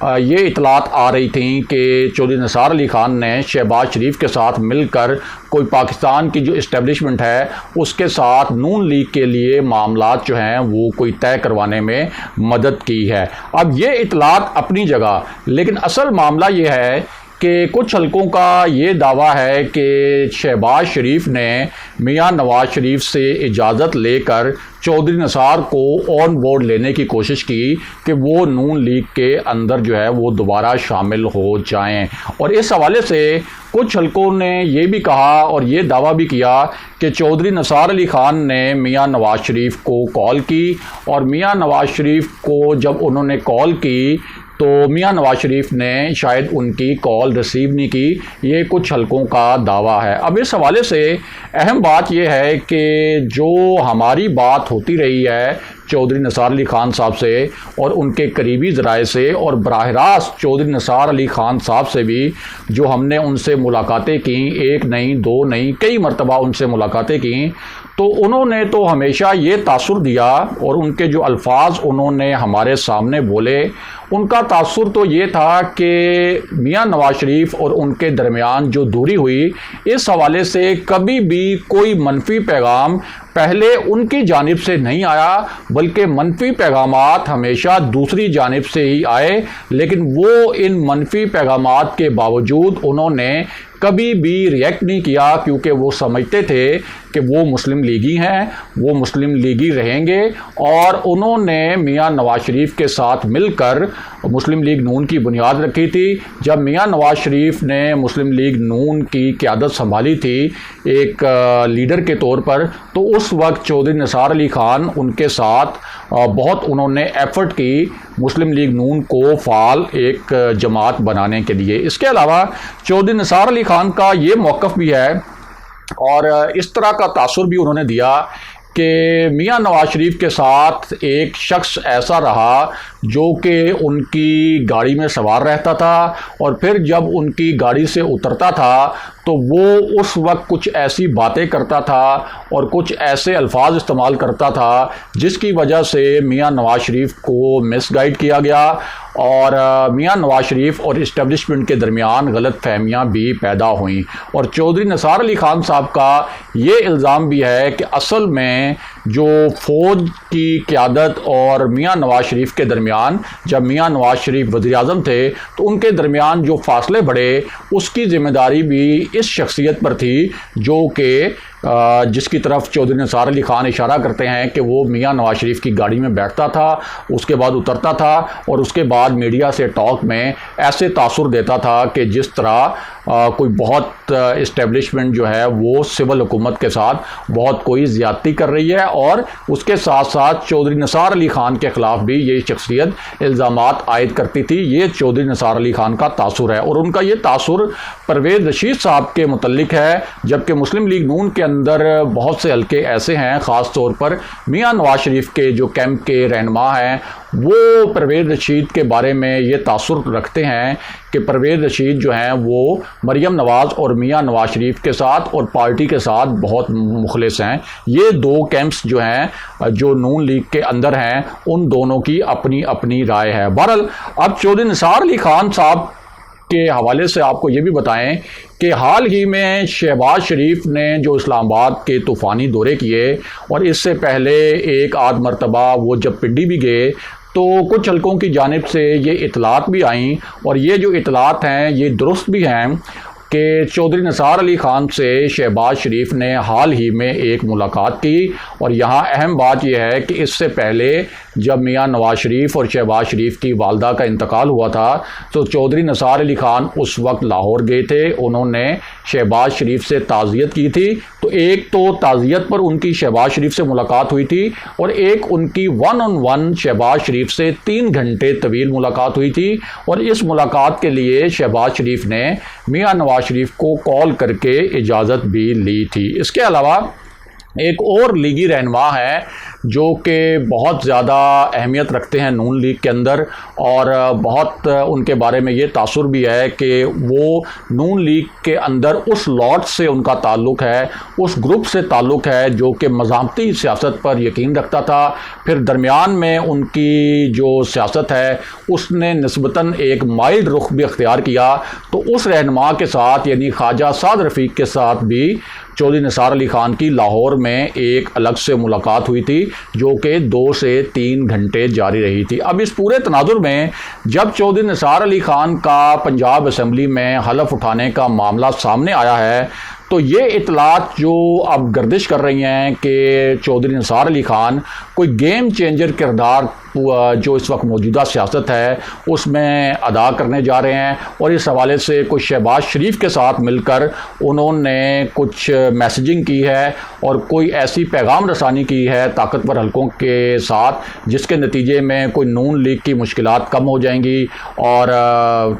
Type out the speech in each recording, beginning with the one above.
یہ اطلاعات آ رہی تھیں کہ چودھری نثار علی خان نے شہباز شریف کے ساتھ مل کر کوئی پاکستان کی جو اسٹیبلشمنٹ ہے اس کے ساتھ نون لیگ کے لیے معاملات جو ہیں وہ کوئی طے کروانے میں مدد کی ہے۔ اب یہ اطلاعات اپنی جگہ، لیکن اصل معاملہ یہ ہے کہ کچھ حلقوں کا یہ دعویٰ ہے کہ شہباز شریف نے میاں نواز شریف سے اجازت لے کر چودھری نثار کو آن بورڈ لینے کی کوشش کی کہ وہ نون لیگ کے اندر جو ہے وہ دوبارہ شامل ہو جائیں، اور اس حوالے سے کچھ حلقوں نے یہ بھی کہا اور یہ دعویٰ بھی کیا کہ چودھری نثار علی خان نے میاں نواز شریف کو کال کی، اور میاں نواز شریف کو جب انہوں نے کال کی تو میاں نواز شریف نے شاید ان کی کال ریسیو نہیں کی، یہ کچھ حلقوں کا دعویٰ ہے۔ اب اس حوالے سے اہم بات یہ ہے کہ جو ہماری بات ہوتی رہی ہے چودھری نثار علی خان صاحب سے اور ان کے قریبی ذرائع سے، اور براہ راست چودھری نثار علی خان صاحب سے بھی جو ہم نے ان سے ملاقاتیں کیں، ایک نہیں دو نہیں کئی مرتبہ ان سے ملاقاتیں کیں، تو انہوں نے تو ہمیشہ یہ تاثر دیا، اور ان کے جو الفاظ انہوں نے ہمارے سامنے بولے ان کا تاثر تو یہ تھا کہ میاں نواز شریف اور ان کے درمیان جو دوری ہوئی اس حوالے سے کبھی بھی کوئی منفی پیغام پہلے ان کی جانب سے نہیں آیا، بلکہ منفی پیغامات ہمیشہ دوسری جانب سے ہی آئے، لیکن وہ ان منفی پیغامات کے باوجود انہوں نے کبھی بھی ریئیکٹ نہیں کیا، کیونکہ وہ سمجھتے تھے کہ وہ مسلم لیگی ہیں، وہ مسلم لیگی رہیں گے، اور انہوں نے میاں نواز شریف کے ساتھ مل کر مسلم لیگ نون کی بنیاد رکھی تھی۔ جب میاں نواز شریف نے مسلم لیگ نون کی قیادت سنبھالی تھی ایک لیڈر کے طور پر، تو اس وقت چودھری نثار علی خان ان کے ساتھ بہت انہوں نے ایفرٹ کی مسلم لیگ نون کو فعال ایک جماعت بنانے کے لیے۔ اس کے علاوہ چودھری نثار علی خان کا یہ موقف بھی ہے، اور اس طرح کا تاثر بھی انہوں نے دیا کہ میاں نواز شریف کے ساتھ ایک شخص ایسا رہا جو کہ ان کی گاڑی میں سوار رہتا تھا، اور پھر جب ان کی گاڑی سے اترتا تھا تو وہ اس وقت کچھ ایسی باتیں کرتا تھا اور کچھ ایسے الفاظ استعمال کرتا تھا جس کی وجہ سے میاں نواز شریف کو مس گائیڈ کیا گیا، اور میاں نواز شریف اور اسٹیبلشمنٹ کے درمیان غلط فہمیاں بھی پیدا ہوئیں۔ اور چودھری نثار علی خان صاحب کا یہ الزام بھی ہے کہ اصل میں جو فوج کی قیادت اور میاں نواز شریف کے درمیان، جب میاں نواز شریف وزیر اعظم تھے تو ان کے درمیان جو فاصلے بڑھے اس کی ذمہ داری بھی اس شخصیت پر تھی، جو کہ جس کی طرف چودھری نثار علی خان اشارہ کرتے ہیں کہ وہ میاں نواز شریف کی گاڑی میں بیٹھتا تھا، اس کے بعد اترتا تھا، اور اس کے بعد میڈیا سے ٹاک میں ایسے تاثر دیتا تھا کہ جس طرح کوئی بہت اسٹیبلشمنٹ جو ہے وہ سول حکومت کے ساتھ بہت کوئی زیادتی کر رہی ہے، اور اس کے ساتھ ساتھ چودھری نثار علی خان کے خلاف بھی یہ شخصیت الزامات عائد کرتی تھی۔ یہ چودھری نثار علی خان کا تاثر ہے، اور ان کا یہ تاثر پرویز رشید صاحب کے متعلق ہے، جبکہ مسلم لیگ نون کے اندر بہت سے حلقے ایسے ہیں، خاص طور پر میاں نواز شریف کے جو کیمپ کے رہنما ہیں وہ پرویز رشید کے بارے میں یہ تاثر رکھتے ہیں کہ پرویز رشید جو ہیں وہ مریم نواز اور میاں نواز شریف کے ساتھ اور پارٹی کے ساتھ بہت مخلص ہیں۔ یہ دو کیمپس جو ہیں جو نون لیگ کے اندر ہیں ان دونوں کی اپنی اپنی رائے ہے۔ بہرحال اب چودھری نثار علی خان صاحب کے حوالے سے آپ کو یہ بھی بتائیں کہ حال ہی میں شہباز شریف نے جو اسلام آباد کے طوفانی دورے کیے، اور اس سے پہلے ایک آدھ مرتبہ وہ جب پنڈی بھی گئے، تو کچھ حلقوں کی جانب سے یہ اطلاعات بھی آئیں، اور یہ جو اطلاعات ہیں یہ درست بھی ہیں کہ چودھری نثار علی خان سے شہباز شریف نے حال ہی میں ایک ملاقات کی، اور یہاں اہم بات یہ ہے کہ اس سے پہلے جب میاں نواز شریف اور شہباز شریف کی والدہ کا انتقال ہوا تھا تو چودھری نثار علی خان اس وقت لاہور گئے تھے، انہوں نے شہباز شریف سے تعزیت کی تھی۔ تو ایک تو تعزیت پر ان کی شہباز شریف سے ملاقات ہوئی تھی، اور ایک ان کی ون آن ون شہباز شریف سے 3 گھنٹے طویل ملاقات ہوئی تھی، اور اس ملاقات کے لیے شہباز شریف نے میاں نواز شریف کو کال کر کے اجازت بھی لی تھی۔ اس کے علاوہ ایک اور لیگی رہنما ہے جو کہ بہت زیادہ اہمیت رکھتے ہیں نون لیگ کے اندر، اور بہت ان کے بارے میں یہ تاثر بھی ہے کہ وہ نون لیگ کے اندر اس لاٹ سے ان کا تعلق ہے، اس گروپ سے تعلق ہے جو کہ مزاحمتی سیاست پر یقین رکھتا تھا۔ پھر درمیان میں ان کی جو سیاست ہے اس نے نسبتاً ایک مائلڈ رخ بھی اختیار کیا، تو اس رہنما کے ساتھ یعنی خواجہ سعد رفیق کے ساتھ بھی چودھری نثار علی خان کی لاہور میں ایک الگ سے ملاقات ہوئی تھی جو کہ 2 سے 3 گھنٹے جاری رہی تھی۔ اب اس پورے تناظر میں جب چودھری نثار علی خان کا پنجاب اسمبلی میں حلف اٹھانے کا معاملہ سامنے آیا ہے، تو یہ اطلاعات جو اب گردش کر رہی ہیں کہ چودھری نثار علی خان کوئی گیم چینجر کردار جو اس وقت موجودہ سیاست ہے اس میں ادا کرنے جا رہے ہیں، اور اس حوالے سے کچھ شہباز شریف کے ساتھ مل کر انہوں نے کچھ میسیجنگ کی ہے اور کوئی ایسی پیغام رسانی کی ہے طاقتور حلقوں کے ساتھ جس کے نتیجے میں کوئی نون لیگ کی مشکلات کم ہو جائیں گی اور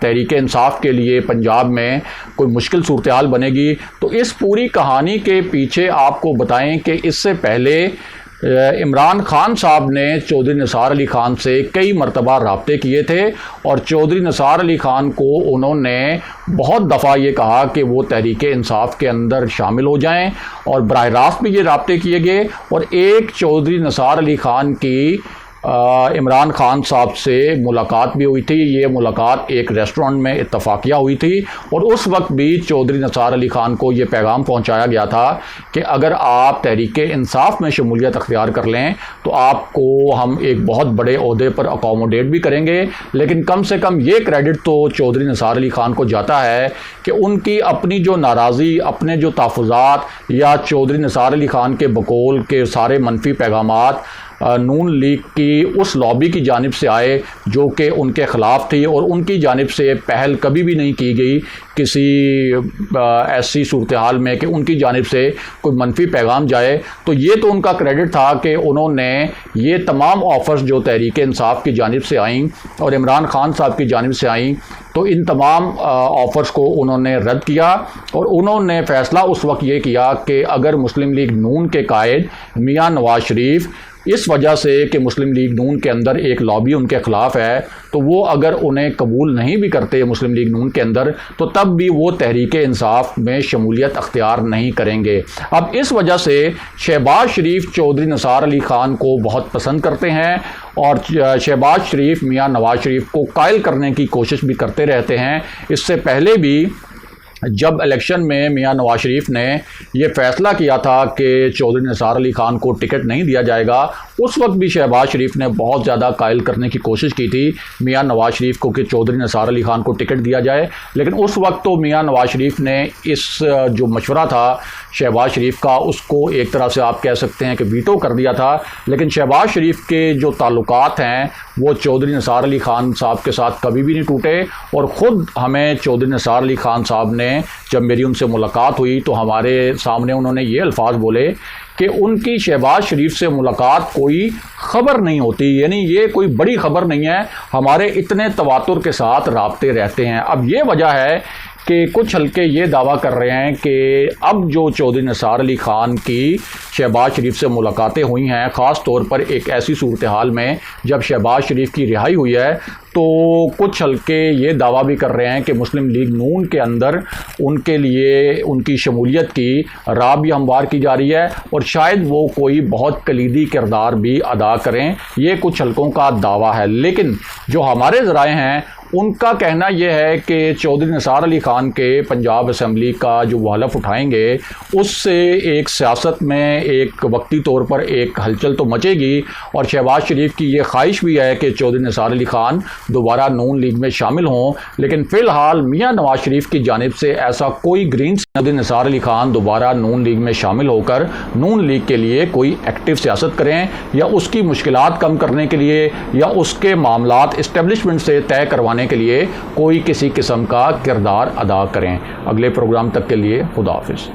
تحریک انصاف کے لیے پنجاب میں کوئی مشکل صورتحال بنے گی۔ تو اس پوری کہانی کے پیچھے آپ کو بتائیں کہ اس سے پہلے عمران خان صاحب نے چودھری نثار علی خان سے کئی مرتبہ رابطے کیے تھے، اور چودھری نثار علی خان کو انہوں نے بہت دفعہ یہ کہا کہ وہ تحریک انصاف کے اندر شامل ہو جائیں، اور براہ راست بھی یہ رابطے کیے گئے۔ اور ایک چودھری نثار علی خان کی عمران خان صاحب سے ملاقات بھی ہوئی تھی، یہ ملاقات ایک ریسٹورنٹ میں اتفاقیہ ہوئی تھی، اور اس وقت بھی چودھری نثار علی خان کو یہ پیغام پہنچایا گیا تھا کہ اگر آپ تحریک انصاف میں شمولیت اختیار کر لیں تو آپ کو ہم ایک بہت بڑے عہدے پر اکوموڈیٹ بھی کریں گے، لیکن کم سے کم یہ کریڈٹ تو چودھری نثار علی خان کو جاتا ہے کہ ان کی اپنی جو ناراضی، اپنے جو تحفظات یا چودھری نثار علی خان کے بقول کے سارے منفی پیغامات نون لیگ کی اس لابی کی جانب سے آئے جو کہ ان کے خلاف تھی، اور ان کی جانب سے پہل کبھی بھی نہیں کی گئی کسی ایسی صورتحال میں کہ ان کی جانب سے کوئی منفی پیغام جائے۔ تو یہ تو ان کا کریڈٹ تھا کہ انہوں نے یہ تمام آفرز جو تحریک انصاف کی جانب سے آئیں اور عمران خان صاحب کی جانب سے آئیں، تو ان تمام آفرز کو انہوں نے رد کیا، اور انہوں نے فیصلہ اس وقت یہ کیا کہ اگر مسلم لیگ نون کے قائد میاں نواز شریف اس وجہ سے کہ مسلم لیگ نون کے اندر ایک لابی ان کے خلاف ہے، تو وہ اگر انہیں قبول نہیں بھی کرتے مسلم لیگ نون کے اندر، تو تب بھی وہ تحریک انصاف میں شمولیت اختیار نہیں کریں گے۔ اب اس وجہ سے شہباز شریف چودھری نثار علی خان کو بہت پسند کرتے ہیں، اور شہباز شریف میاں نواز شریف کو قائل کرنے کی کوشش بھی کرتے رہتے ہیں۔ اس سے پہلے بھی جب الیکشن میں میاں نواز شریف نے یہ فیصلہ کیا تھا کہ چودھری نثار علی خان کو ٹکٹ نہیں دیا جائے گا، اس وقت بھی شہباز شریف نے بہت زیادہ قائل کرنے کی کوشش کی تھی میاں نواز شریف کو کہ چودھری نثار علی خان کو ٹکٹ دیا جائے، لیکن اس وقت تو میاں نواز شریف نے اس جو مشورہ تھا شہباز شریف کا اس کو ایک طرح سے آپ کہہ سکتے ہیں کہ ویٹو کر دیا تھا۔ لیکن شہباز شریف کے جو تعلقات ہیں وہ چودھری نثار علی خان صاحب کے ساتھ کبھی بھی نہیں ٹوٹے، اور خود ہمیں چودھری نثار علی خان صاحب نے جب میری ان سے ملاقات ہوئی تو ہمارے سامنے انہوں نے یہ الفاظ بولے کہ ان کی شہباز شریف سے ملاقات کوئی خبر نہیں ہوتی، یعنی یہ کوئی بڑی خبر نہیں ہے، ہمارے اتنے تواتر کے ساتھ رابطے رہتے ہیں۔ اب یہ وجہ ہے کہ کچھ حلقے یہ دعویٰ کر رہے ہیں کہ اب جو چودھری نثار علی خان کی شہباز شریف سے ملاقاتیں ہوئی ہیں، خاص طور پر ایک ایسی صورتحال میں جب شہباز شریف کی رہائی ہوئی ہے، تو کچھ حلقے یہ دعویٰ بھی کر رہے ہیں کہ مسلم لیگ نون کے اندر ان کے لیے ان کی شمولیت کی راہ بھی ہموار کی جا رہی ہے، اور شاید وہ کوئی بہت کلیدی کردار بھی ادا کریں، یہ کچھ حلقوں کا دعویٰ ہے۔ لیکن جو ہمارے ذرائع ہیں ان کا کہنا یہ ہے کہ چودھری نثار علی خان کے پنجاب اسمبلی کا جو وہ حلف اٹھائیں گے اس سے ایک سیاست میں ایک وقتی طور پر ایک ہلچل تو مچے گی، اور شہباز شریف کی یہ خواہش بھی ہے کہ چودھری نثار علی خان دوبارہ نون لیگ میں شامل ہوں، لیکن فی الحال میاں نواز شریف کی جانب سے ایسا کوئی گرین چودھری نثار علی خان دوبارہ نون لیگ میں شامل ہو کر نون لیگ کے لیے کوئی ایکٹیو سیاست کریں، یا اس کی مشکلات کم کرنے کے لیے یا اس کے معاملات اسٹیبلشمنٹ سے طے کروانے کے لیے کوئی کسی قسم کا کردار ادا کریں۔ اگلے پروگرام تک کے لیے خدا حافظ۔